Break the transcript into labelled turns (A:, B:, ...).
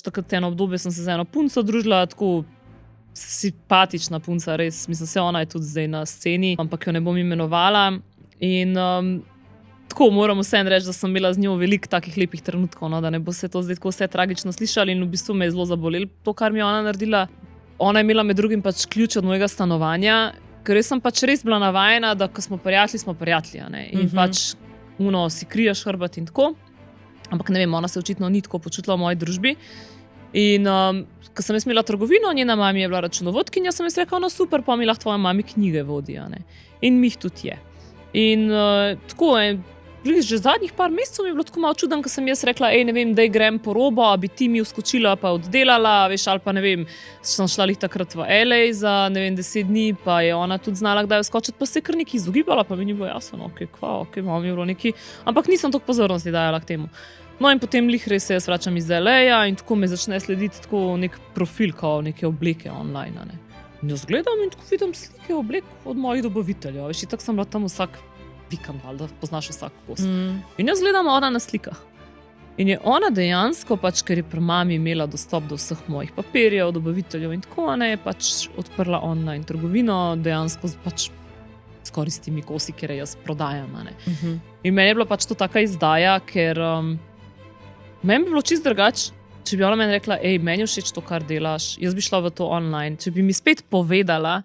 A: takrat eno obdobje sem se z eno punco družila, tako simpatična punca, res, mislim, se ona je tudi zdaj na sceni, ampak jo ne bom imenovala. In tako moram vseeno reči, da sem imela z njo veliko takih lepih trenutkov, no, da ne bo se to zdaj tako vse tragično slišali in v bistvu me je zelo zabolelo to, kar mi je ona naredila. Ona je imela med drugim pač ključ od mojega stanovanja, ker jaz sem pač res bila navajena, da ko smo prijatelji, a ne. In pač si kriješ hrbet in tako. Ampak ne vem, ona se očitno ni tako počutila v moji družbi. In ko sem jaz imela trgovino, njena mami je bila računovodkinja, sem jaz rekla, no super, pa mi lahko tvoja mami knjige vodi, a ne. In mi jih tudi je. In tako, že zadnjih par mesecev mi je bilo tako malo čudno, ko sem jaz rekla, ne vem, daj grem po robo, a bi ti mi vskočila pa oddelala, veš, ali pa ne vem, sem šla lih takrat v LA za, ne vem, 10 dni, pa je ona tudi znala, kdaj vskočiti, pa se je kar nekaj izogibala, pa mi ni bilo jasno, ok, malo mi je bilo nekaj, ampak nisem toliko pozornosti dajala k temu. No in potem lih res se jaz vračam iz LA-ja in tako me začne slediti tako nek profil, kao neke obleke online, a ne. In jaz gledam in tako vidim slike oblek od mojih dobaviteljev, veš, in tako sem bila tam vsak vikend, da poznaš vsak kos. In jaz gledam ona na slikah. In je ona dejansko, pač, ker je pri mami imela dostop do vseh mojih papirjev, dobaviteljev in tako, a ne, pač odprla online trgovino, dejansko pač skoraj s temi kosi, kjer jaz prodajam, a ne. In meni je bila pač to taka izdaja, ker meni bi bilo čisto drugače, če bi ona meni rekla, meni je všeč to, kar delaš, jaz bi šla v to online, če bi mi spet povedala,